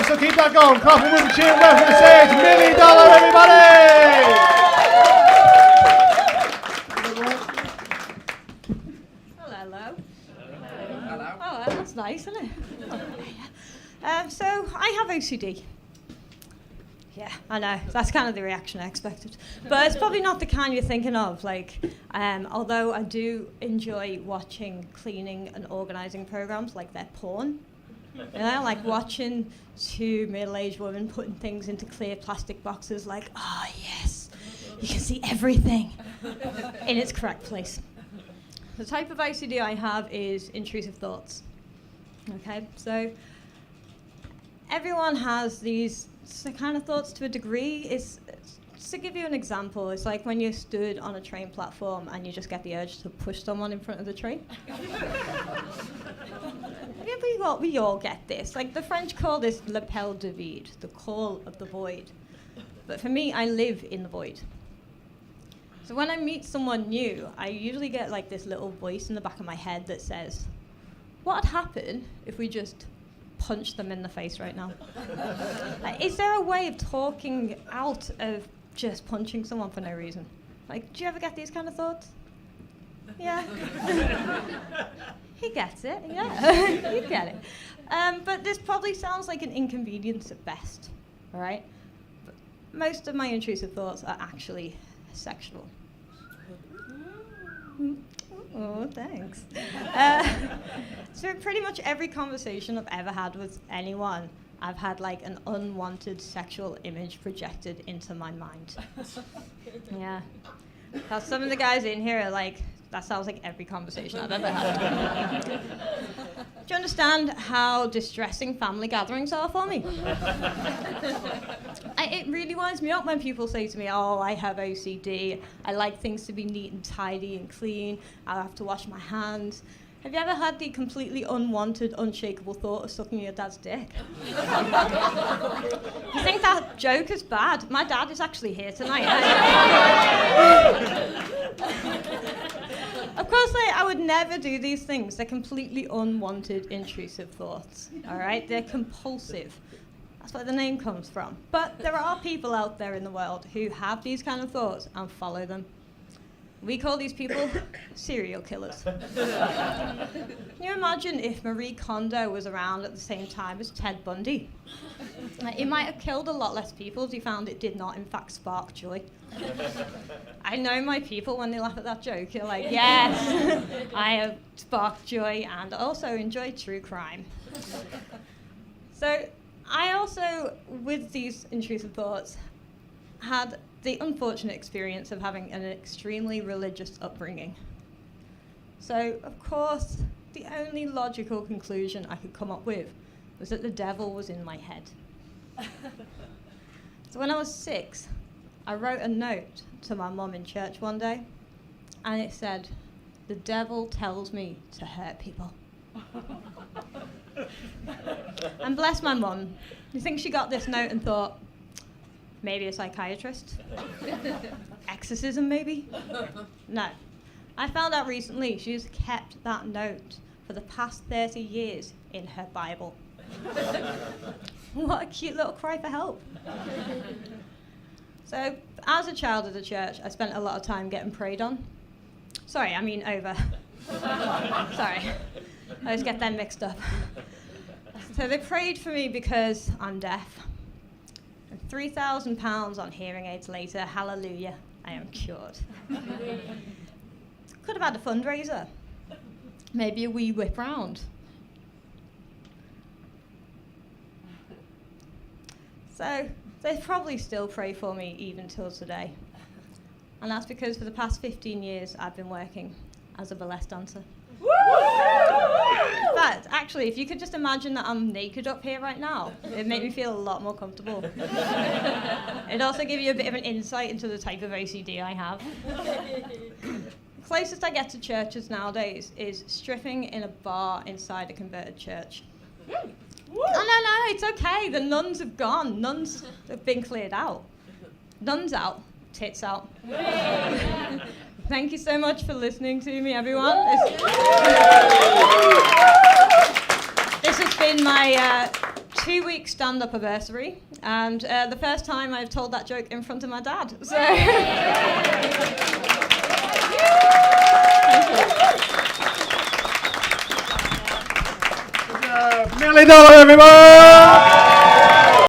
so keep that going. Coffee with the tune, welcome to the stage, Millie Dollar, everybody! Hello. Oh, that's nice, isn't it? So, I have OCD. Yeah, I know. That's kind of the reaction I expected. But it's probably not the kind you're thinking of. Although I do enjoy watching cleaning and organising programs like they're porn. Like watching two middle-aged women putting things into clear plastic boxes like, oh yes, you can see everything in its correct place. The type of OCD I have is intrusive thoughts. Okay, so everyone has these kind of thoughts to a degree. It's to give you an example, it's like when you stood on a train platform and you just get the urge to push someone in front of the train. Yeah, we all get this. Like the French call this l'appel du vide, the call of the void. But for me, I live in the void. So when I meet someone new, I usually get like this little voice in the back of my head that says, what would happen if we just punch them in the face right now? Is there a way of talking out of just punching someone for no reason? Like, do you ever get these kind of thoughts? Yeah. He gets it, yeah. You get it. But this probably sounds like an inconvenience at best, all right? But most of my intrusive thoughts are actually sexual. Oh, thanks. So pretty much every conversation I've ever had with anyone, I've had like an unwanted sexual image projected into my mind. Yeah. Now some of the guys in here are like, that sounds like every conversation I've ever had. Do you understand how distressing family gatherings are for me? It really winds me up when people say to me, oh, I have OCD, I like things to be neat and tidy and clean, I have to wash my hands. Have you ever had the completely unwanted, unshakable thought of sucking your dad's dick? You think that joke is bad? My dad is actually here tonight. Of course, I would never do these things. They're completely unwanted, intrusive thoughts, all right? They're compulsive. That's where the name comes from. But there are people out there in the world who have these kind of thoughts and follow them. We call these people serial killers. Can you imagine if Marie Kondo was around at the same time as Ted Bundy? He might have killed a lot less people if he found it did not, in fact, spark joy. I know my people, when they laugh at that joke, you're like, yes, I have sparked joy and also enjoy true crime. So I also, with these intrusive thoughts, had the unfortunate experience of having an extremely religious upbringing. So, of course, the only logical conclusion I could come up with was that the devil was in my head. So when I was 6, I wrote a note to my mum in church one day, and it said, "The devil tells me to hurt people." And bless my mum, you think she got this note and thought, maybe a psychiatrist? Exorcism, maybe? No. I found out recently she's kept that note for the past 30 years in her Bible. What a cute little cry for help. So, as a child of the church, I spent a lot of time getting prayed on. Sorry, I mean over. Sorry. I always get them mixed up. So they prayed for me because I'm deaf. And £3,000 on hearing aids later, hallelujah, I am cured. Could have had a fundraiser. Maybe a wee whip round. So they probably still pray for me even till today. And that's because for the past 15 years I've been working as a burlesque dancer. In fact, actually, if you could just imagine that I'm naked up here right now, it'd make me feel a lot more comfortable. It'd also give you a bit of an insight into the type of OCD I have. The closest I get to churches nowadays is stripping in a bar inside a converted church. No, it's okay. The nuns have gone. Nuns have been cleared out. Nuns out, tits out. Thank you so much for listening to me, everyone. This has been my 2-week stand-up anniversary, and the first time I've told that joke in front of my dad. So. Millie Dollar, everyone!